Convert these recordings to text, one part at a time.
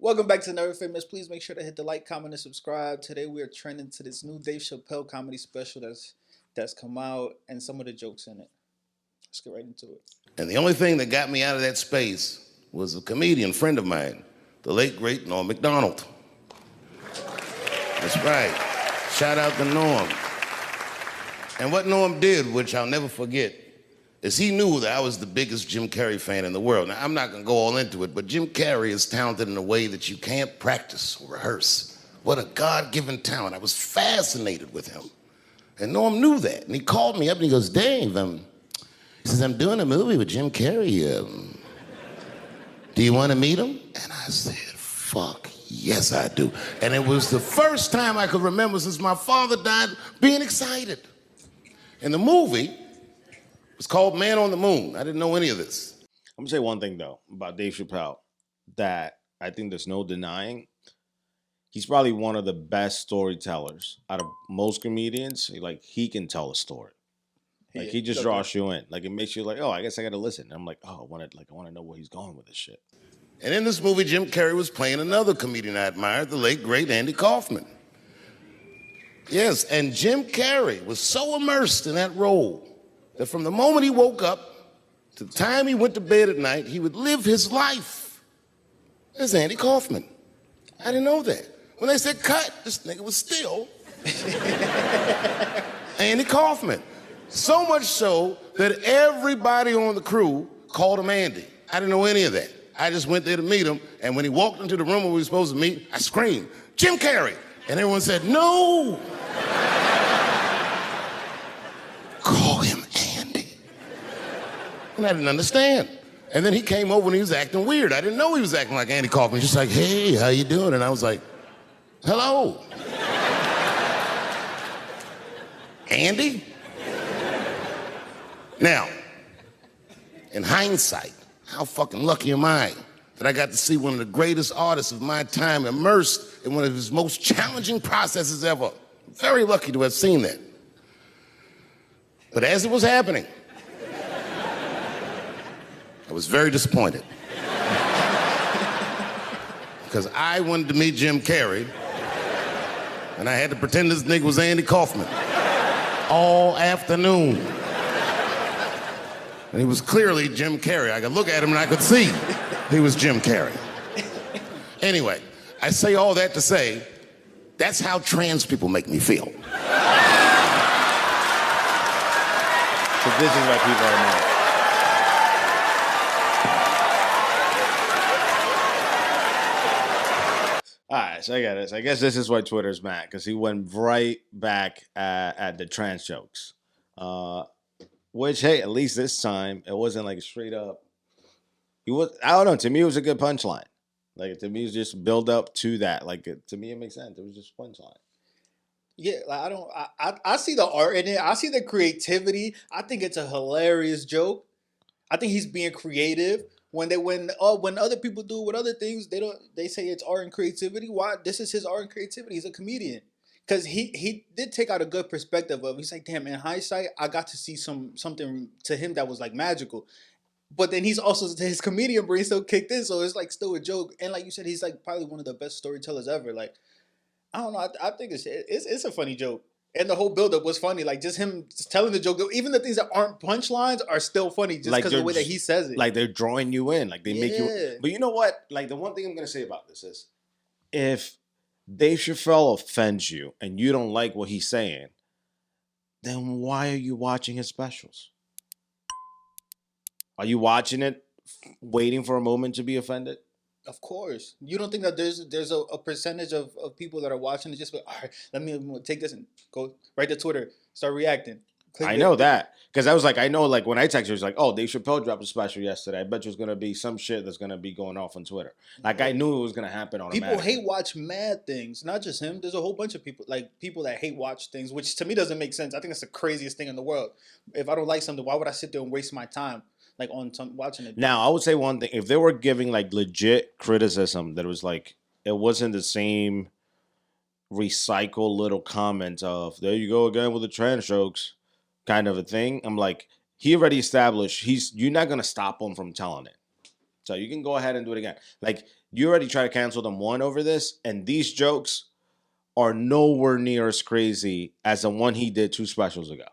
Welcome back to Never Famous. Please make sure to hit the like, comment, and subscribe. Today we are trending to this new Dave Chappelle comedy special that's come out and some of the jokes in it. Let's get right into it. And the only thing that got me out of that space was a comedian friend of mine, the late, great Norm Macdonald. That's right. Shout out to Norm. And what Norm did, which I'll never forget, is he knew that I was the biggest Jim Carrey fan in the world. Now, I'm not going to go all into it, but Jim Carrey is talented in a way that you can't practice or rehearse. What a God-given talent. I was fascinated with him. And Norm knew that. And he called me up and he goes, Dave, he says, I'm doing a movie with Jim Carrey. Do you want to meet him? And I said, fuck, yes, I do. And it was the first time I could remember since my father died being excited. And the movie was called Man on the Moon. I didn't know any of this. I'm gonna say one thing though about Dave Chappelle that I think there's no denying. He's probably one of the best storytellers out of most comedians. Like he can tell a story. Like he just draws you in. Like it makes you like, oh, I guess I gotta listen. And I'm like, oh, I want to know where he's going with this shit. And in this movie, Jim Carrey was playing another comedian I admired, the late great Andy Kaufman. Yes, and Jim Carrey was so immersed in that role that from the moment he woke up to the time he went to bed at night, he would live his life as Andy Kaufman. I didn't know that. When they said cut, this nigga was still Andy Kaufman. So much so that everybody on the crew called him Andy. I didn't know any of that. I just went there to meet him, and when he walked into the room where we were supposed to meet, I screamed, Jim Carrey! And everyone said, no! Call him Andy. And I didn't understand. And then he came over and he was acting weird. I didn't know he was acting like Andy Kaufman. Just like, hey, how you doing? And I was like, hello. Andy? Now, in hindsight, how fucking lucky am I that I got to see one of the greatest artists of my time immersed in one of his most challenging processes ever. Very lucky to have seen that. But as it was happening, I was very disappointed. Because I wanted to meet Jim Carrey, and I had to pretend this nigga was Andy Kaufman all afternoon. And he was clearly Jim Carrey. I could look at him and I could see he was Jim Carrey. Anyway, I say all that to say, that's how trans people make me feel. So this is what people are now. All right, so I got this. I guess this is why Twitter's mad, because he went right back at the trans jokes. Which, hey, at least this time, it wasn't like straight up. I don't know, to me, it was a good punchline. Like, to me, it was just build up to that. Like, to me, it makes sense. It was just punchline. Yeah, like I see the art in it. I see the creativity. I think it's a hilarious joke. I think he's being creative. When other people do with other things, they say it's art and creativity. Why? This is his art and creativity. He's a comedian. Because he did take out a good perspective of, he's like, damn, in hindsight, I got to see something to him that was like magical. But then he's also, his comedian brain still kicked in, so it's like still a joke. And like you said, he's like probably one of the best storytellers ever. Like, I don't know, I think it's a funny joke. And the whole buildup was funny. Like, just him telling the joke, even the things that aren't punchlines are still funny just because of the way that he says it. Like, they're drawing you in. Like, they make you. But you know what? Like, the one thing I'm going to say about this is, if Dave Chappelle offends you and you don't like what he's saying, then why are you watching his specials? Are you watching it waiting for a moment to be offended? Of course. You don't think that there's a percentage of people that are watching it just like, all right, let me take this and go right to Twitter, start reacting. I know that. Because I was like, I know, like, when I texted you, it was like, oh, Dave Chappelle dropped a special yesterday. I bet you it's going to be some shit that's going to be going off on Twitter. Like, I knew it was going to happen on People hate watch mad things. Not just him. There's a whole bunch of people, like, people that hate watch things, which to me doesn't make sense. I think it's the craziest thing in the world. If I don't like something, why would I sit there and waste my time, like, on watching it? Now, I would say one thing. If they were giving, like, legit criticism that was, like, it wasn't the same recycled little comment of, there you go again with the trans jokes kind of a thing, I'm like, he already established you're not gonna stop him from telling it. So you can go ahead and do it again. Like, You already try to cancel them one over this, and these jokes are nowhere near as crazy as the one he did 2 specials ago.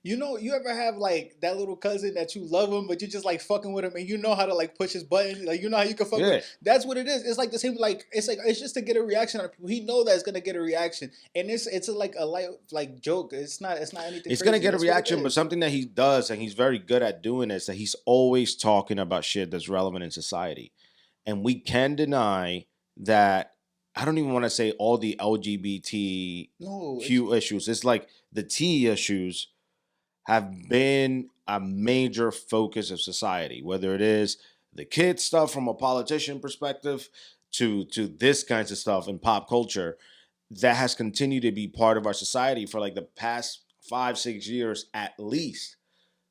You know, you ever have like that little cousin that you love him, but you just like fucking with him, and you know how to like push his button, like you know how you can fuck Yeah. with. That's what it is. It's like the same. Like it's just to get a reaction out of people. He know that it's gonna get a reaction, and it's like a light like joke. It's not anything. It's crazy. gonna get a That's what it reaction, but is. something that he does and he's very good at doing is that he's always talking about shit that's relevant in society. And we can deny that. I don't even want to say all the No, LGBTQ issues. It's like the T issues have been a major focus of society, whether it is the kid stuff from a politician perspective to this kinds of stuff in pop culture that has continued to be part of our society for like the past 5-6 years at least.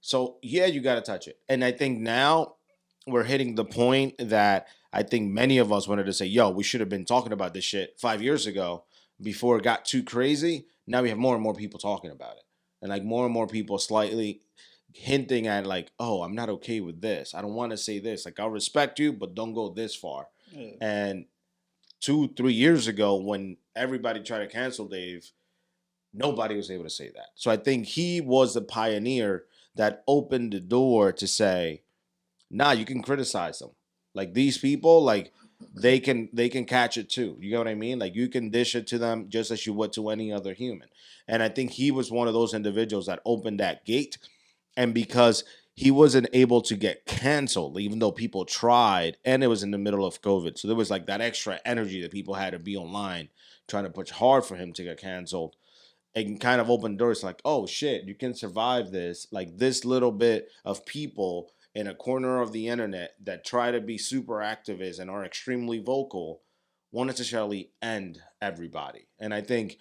So yeah, you got to touch it. And I think now we're hitting the point that I think many of us wanted to say, yo, we should have been talking about this shit 5 years ago before it got too crazy. Now we have more and more people talking about it. And like more and more people slightly hinting at like, oh, I'm not okay with this. I don't want to say this. Like I'll respect you, but don't go this far. yeah. And 2-3 years ago, when everybody tried to cancel Dave, nobody was able to say that. So I think he was the pioneer that opened the door to say, nah, you can criticize them. Like these people, like they can catch it too. You know what I mean? Like you can dish it to them just as you would to any other human. And I think he was one of those individuals that opened that gate. And because he wasn't able to get canceled, even though people tried, and it was in the middle of COVID. So there was like that extra energy that people had to be online trying to push hard for him to get canceled. It can kind of open doors like, oh shit, you can survive this. Like this little bit of people in a corner of the internet that try to be super activists and are extremely vocal won't necessarily end everybody. And I think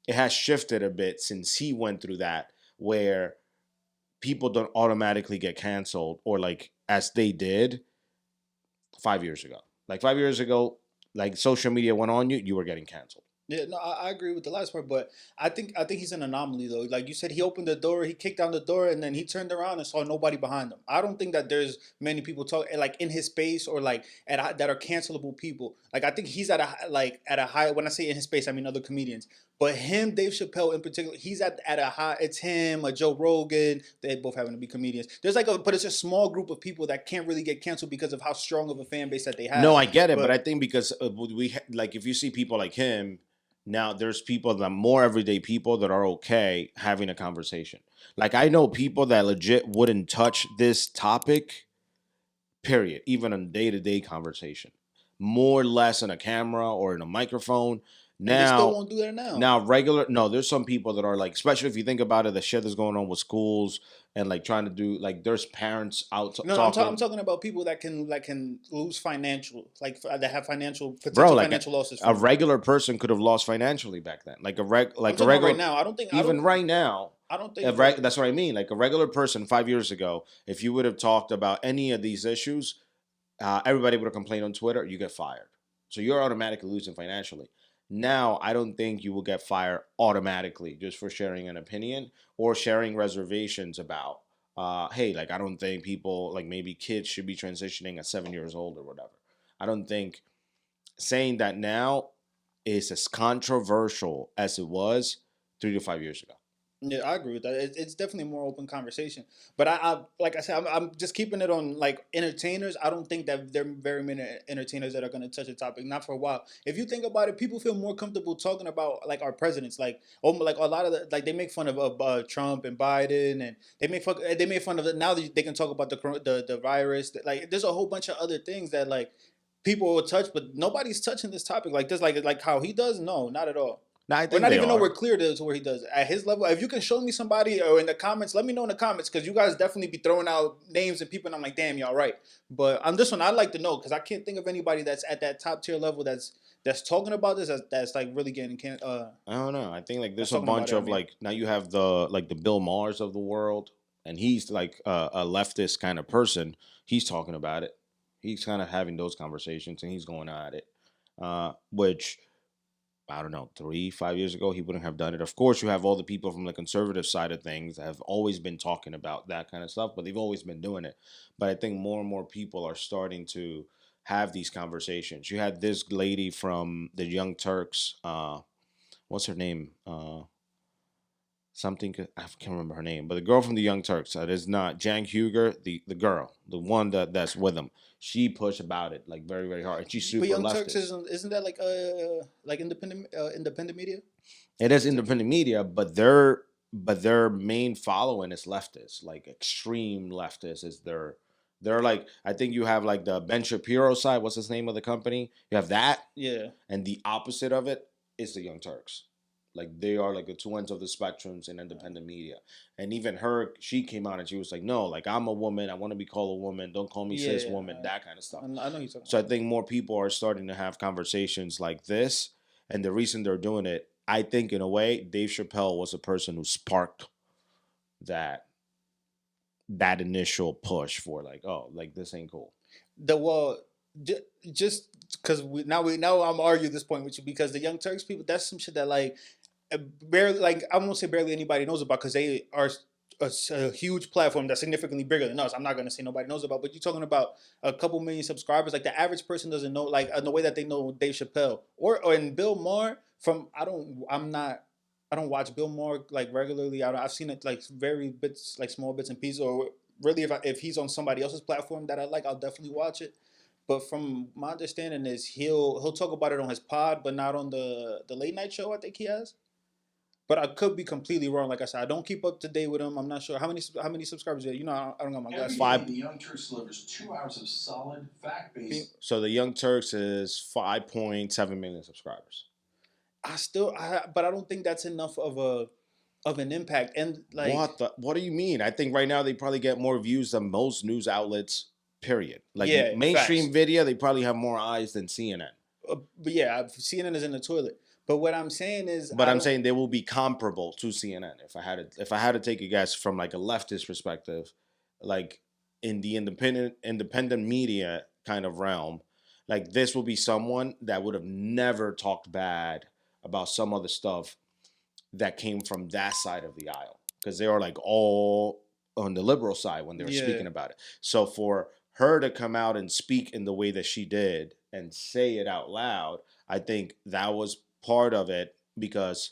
it has shifted a bit since he went through that, where people don't automatically get canceled or like as they did 5 years ago. Like 5 years ago, like social media went on you, you were getting canceled. Yeah, no, I agree with the last part, but I think he's an anomaly though. Like you said, he opened the door, he kicked down the door, and then he turned around and saw nobody behind him. I don't think that there's many people talk like in his space or like that are cancelable people. Like I think he's at a high. When I say in his space, I mean other comedians. But him, Dave Chappelle in particular, he's at a high. It's him, a Joe Rogan. They both happen to be comedians. But it's a small group of people that can't really get canceled because of how strong of a fan base that they No, have. I get it, but I But think because like if you see people like him, now there's people that more everyday people that are okay having a conversation. Like I know people that legit wouldn't touch this topic, period, even on day-to-day conversation. More or less on a camera or in a microphone. and they still Now won't do that now. Now, regular no, there's some people that are like, especially if you think about it, the shit that's going on with schools and like trying to do like there's parents out No, I'm talking, talking about people that can lose financial, like that have financial bro. potential Like financial losses a from it. regular person could have lost financially back then. I'm Like a talking about right regular, now. even right now, I don't think that. that's what I mean. Like a regular person 5 years ago, if you would have talked about any of these issues, everybody would have complained on Twitter. You get fired, so you're automatically losing financially. Now, I don't think you will get fired automatically just for sharing an opinion or sharing reservations about, hey, like, I don't think people, like, maybe kids should be transitioning at 7 years old or whatever. I don't think saying that now is as controversial as it was 3 to 5 years ago. Yeah, I agree with that. It's definitely a more open conversation. But I like I said, I'm just keeping it on like entertainers. I don't think that there are very many entertainers that are going to touch the topic. Not for a while. If you think about it, people feel more comfortable talking about like our presidents. Like a lot of like they make fun of Trump and Biden, and they make fun of it. Now they can talk about the virus. Like there's a whole bunch of other things that like people will touch, but nobody's touching this topic like this. Like how he does. No, not at all. Now, I Or think not they even are. nowhere clear to where he does at his level. If you can show me somebody or in the comments, let me know in the comments because you guys definitely be throwing out names and people, and I'm like, damn, y'all right. But on this one, I'd like to know because I can't think of anybody that's at that top tier level that's talking about this that's like really getting I don't know. I think like that's there's a talking about bunch it. I of mean, like now you have the Bill Maher's of the world, and he's like a leftist kind of person. He's talking about it. He's kind of having those conversations, and he's going at it. Which I don't know, 3, 5 years ago he wouldn't have done it. Of course, you have all the people from the conservative side of things that have always been talking about that kind of stuff, but they've always been doing it. But I think more and more people are starting to have these conversations. You had this lady from the Young Turks. What's her name? Something I can't remember her name, but the girl from the Young Turks. It is not Jan Huger, the girl, the one that's with him. She pushed about it like very very hard, and she's super But Young leftist. Turks isn't that like independent media? It is independent media, but their main following is leftist, like extreme leftist. Is they're like, I think you have like the Ben Shapiro side. What's his name of the company? You have that, Yeah. and the opposite of it is the Young Turks. Like they are like the two ends of the spectrums in independent media. And even her, she came out and she was like, no, like I'm a woman. I want to be called a woman. Don't call me cis woman. That kind of stuff. I know you're talking. So I think more people are starting to have conversations like this. And the reason they're doing it, I think in a way, Dave Chappelle was a person who sparked that initial push for like, oh, like this ain't cool. Just because now I'm arguing this point with you, because the Young Turks people, that's some shit that like barely, like I won't say barely anybody knows about, because they are a huge platform that's significantly bigger than us. I'm not gonna say nobody knows about, but you're talking about a couple million subscribers. Like the average person doesn't know, like in the way that they know Dave Chappelle or in Bill Maher. I don't watch Bill Maher like regularly. I've seen it like very bits, like small bits and pieces, or really if he's on somebody else's platform that I like, I'll definitely watch it. But from my understanding is he'll talk about it on his pod, but not on the late night show I think he has. But I could be completely wrong. Like I said, I don't keep up to date with him. I'm not sure how many subscribers are. You know, I don't got my glasses. Every day, the Young Turks delivers 2 hours of solid fact-based. So the Young Turks is 5.7 million subscribers. But I don't think that's enough of an impact. And like, what do you mean? I think right now they probably get more views than most news outlets. Period. Like yeah, mainstream facts. video, they probably have more eyes than CNN. But yeah, CNN is in the toilet. But what I'm saying is, I'm saying they will be comparable to CNN. If I had to take a guess from like a leftist perspective, like in the independent media kind of realm, like this will be someone that would have never talked bad about some other stuff that came from that side of the aisle, because they are like all on the liberal side when they were speaking about it. So for her to come out and speak in the way that she did and say it out loud, I think that was part of it, because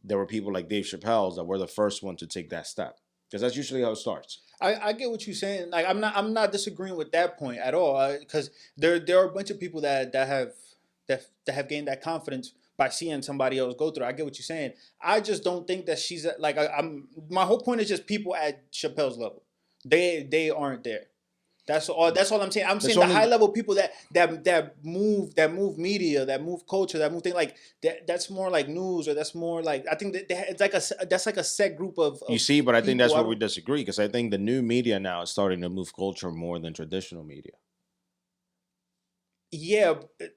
there were people like Dave Chappelle that were the first one to take that step, because that's usually how it starts. I get what you're saying. Like I'm not disagreeing with that point at all, because there are a bunch of people that have gained that confidence by seeing somebody else go through. I get what you're saying. I just don't think that she's like I'm. My whole point is just people at Chappelle's level. They aren't there. That's all I'm saying. I'm saying the high level people that move media, that move culture, that move things like that. That's more like news, or that's more like, I think that it's like that's like a set group of you see. But I think that's where we disagree, because I think the new media now is starting to move culture more than traditional media. Yeah,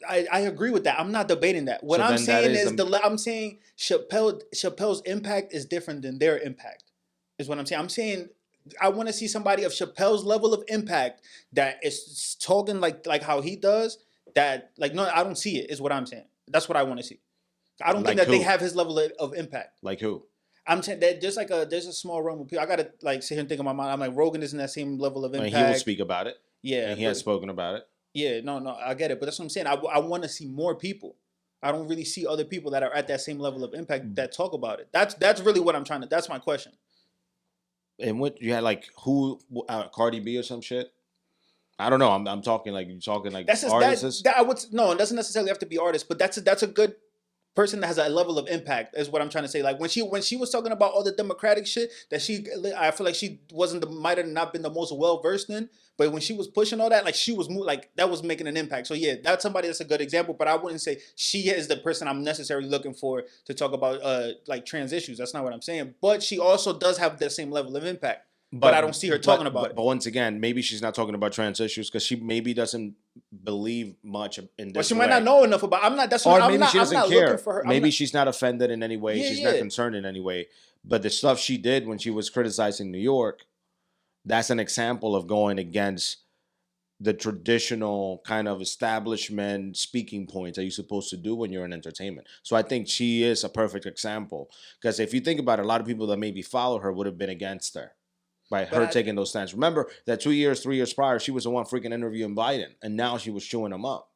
I agree with that. I'm not debating that. What I'm saying is I'm saying Chappelle's impact is different than their impact. Is what I'm saying. I'm saying I want to see somebody of Chappelle's level of impact that is talking like how he does. That like, no, I don't see it. Is what I'm saying. That's what I want to see. I don't think that they have his level of impact. Like who? I'm saying that there's a small realm of people. I gotta like sit here and think in my mind. I'm like, Rogan isn't that same level of impact. And he will speak about it. Yeah, and he has spoken about it. Yeah, no, I get it, but that's what I'm saying. I want to see more people. I don't really see other people that are at that same level of impact that talk about it. That's really what I'm trying to. That's my question. And what you had, like who, Cardi B or some shit? I don't know. I'm talking like, you're talking like that's just, artists. No, it doesn't necessarily have to be artists, but that's a good person that has a level of impact, is what I'm trying to say. Like when she was talking about all the Democratic shit that I feel like she might have not been the most well versed in, but when she was pushing all that, like she was like that was making an impact. So yeah, that's somebody that's a good example. But I wouldn't say she is the person I'm necessarily looking for to talk about like trans issues. That's not what I'm saying. But she also does have the same level of impact. But I don't see her talking about it. But once again, maybe she's not talking about trans issues because she maybe doesn't believe much in this. But she might not know enough about. I'm not. That's what. Or maybe she doesn't care. Looking for her. Maybe she's not offended in any way. She's not concerned in any way. But the stuff she did when she was criticizing New York, that's an example of going against the traditional kind of establishment speaking points that you're supposed to do when you're in entertainment. So I think she is a perfect example, because if you think about it, a lot of people that maybe follow her would have been against her. by her taking those stands. Remember that 3 years prior, she was the one freaking interviewing Biden, and now she was chewing him up.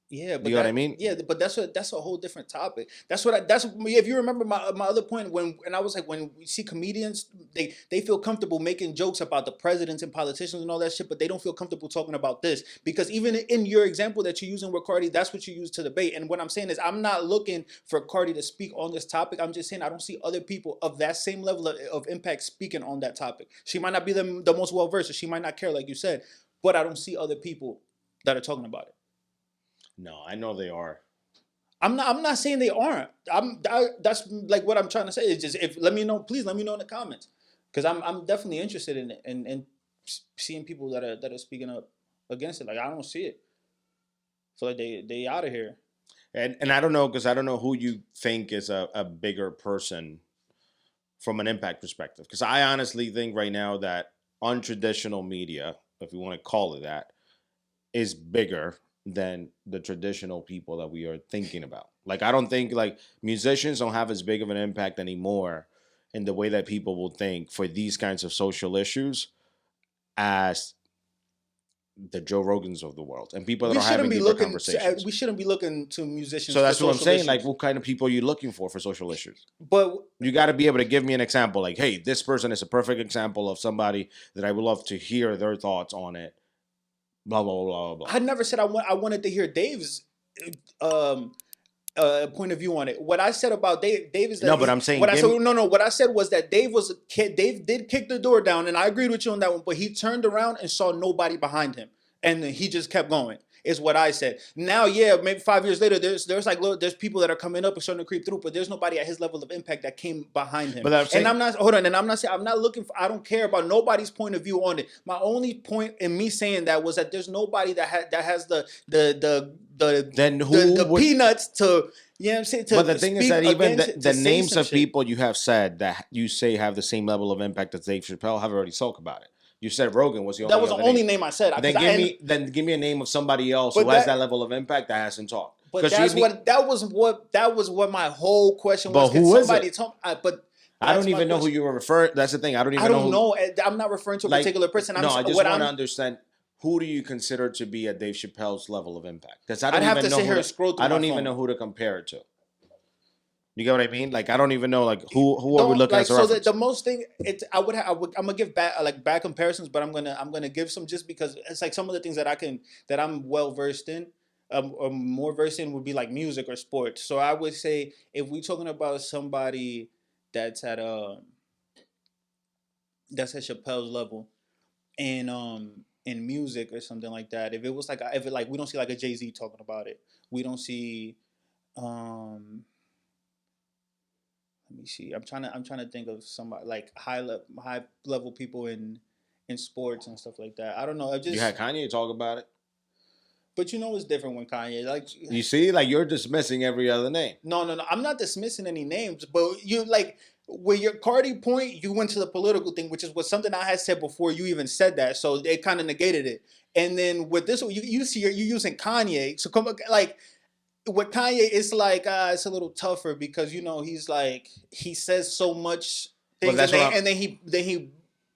Yeah, but you know what I mean? Yeah, but that's a whole different topic. That's if you remember my other point and I was like, when we see comedians, they feel comfortable making jokes about the presidents and politicians and all that shit, but they don't feel comfortable talking about this, because even in your example that you're using with Cardi, that's what you use to debate. And what I'm saying is, I'm not looking for Cardi to speak on this topic. I'm just saying I don't see other people of that same level of impact speaking on that topic. She might not be the most well versed, or she might not care, like you said, but I don't see other people that are talking about it. No, I know they are. I'm not saying they aren't. That's like what I'm trying to say. It's just, please let me know in the comments, because I'm definitely interested in it, and seeing people that are speaking up against it. Like, I don't see it. I feel like they out of here. And I don't know, because I don't know who you think is a bigger person from an impact perspective. Because I honestly think right now that untraditional media, if you want to call it that, is bigger than the traditional people that we are thinking about. Like, I don't think, like, musicians don't have as big of an impact anymore in the way that people will think for these kinds of social issues as the Joe Rogans of the world and people that are having deeper conversations. We shouldn't be looking to musicians. So that's for what I'm saying. issues. Like, what kind of people are you looking for social issues? But you got to be able to give me an example. Like, hey, this person is a perfect example of somebody that I would love to hear their thoughts on it. Blah blah blah blah. I never said I wanted to hear Dave's point of view on it. What I said about Dave is that but I'm saying what I said was that Dave did kick the door down, and I agreed with you on that one. But he turned around and saw nobody behind him, and he just kept going. Is what I said. Now, yeah, maybe 5 years later, there's people that are coming up and starting to creep through, but there's nobody at his level of impact that came behind him. But I'm saying, I'm not saying, I'm not looking for, I don't care about nobody's point of view on it. My only point in me saying that was that there's nobody that has the peanuts to, you know what I'm saying? But the thing is that even the names of people you have said that you say have the same level of impact as Dave Chappelle have already spoke about it. You said Rogan was the only. That was the only name I said. Then give me a name of somebody else who has that level of impact that hasn't talked. But that was what my whole question was. But who is it? But I don't even know who you were referring. That's the thing. I don't know. I'm not referring to a particular person. I just want to understand. Who do you consider to be at Dave Chappelle's level of impact? Because I don't even know who to compare it to. You get what I mean? Like, I don't even know, like, who are we looking at? So the most thing, I'm gonna give bad comparisons, but I'm gonna give some, just because it's like some of the things that I'm well versed in, or more versed in, would be like music or sports. So I would say, if we're talking about somebody that's at Chappelle's level, and in music or something like that, if we don't see like a Jay-Z talking about it, we don't see let me see. I'm trying to think of somebody like high level people in sports and stuff like that. I don't know. You had Kanye talk about it. But you know it's different when Kanye, like, you see, like, you're dismissing every other name. No. I'm not dismissing any names, but you, like, with your Cardi point, you went to the political thing, which was something I had said before you even said that, so they kind of negated it. And then with this, you see, you're using Kanye, so come like. With Kanye, it's like it's a little tougher, because he's like, he says so much things, and then he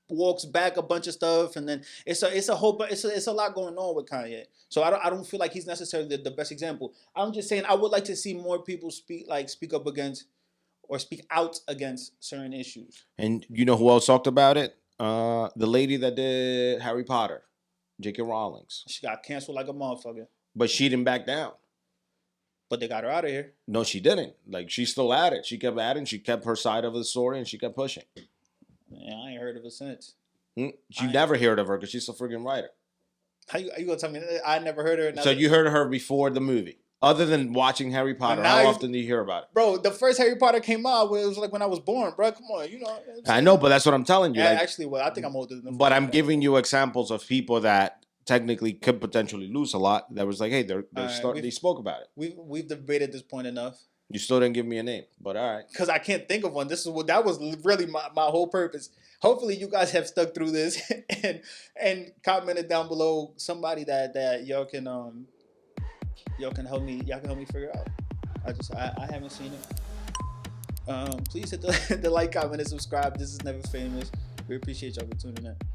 walks back a bunch of stuff, and then it's a lot going on with Kanye. So I don't feel like he's necessarily the best example. I'm just saying I would like to see more people speak up against or speak out against certain issues. And you know who else talked about it? The lady that did Harry Potter, J.K. Rowling. She got canceled like a motherfucker, but she didn't back down. But they got her out of here. No, she didn't. Like, she's still at it. She kept at it. She kept her side of the story, and she kept pushing. Yeah, I ain't heard of her since. You never heard of her because she's a freaking writer. How you gonna tell me? I never heard of her. So you heard of her before the movie, other than watching Harry Potter. How often do you hear about it, bro? The first Harry Potter came out, it was like when I was born, bro. Come on, I know, but that's what I'm telling you. Yeah, like, actually, well, I think I'm older than them. But I'm giving you examples of people that technically could potentially lose a lot. That was like, hey, they spoke about it. We've debated this point enough. You still didn't give me a name, but all right. Because I can't think of one. That was really my whole purpose. Hopefully, you guys have stuck through this and commented down below somebody that y'all can help me figure out. I haven't seen it. Please hit the like, comment, and subscribe. This is Never Famous. We appreciate y'all for tuning in.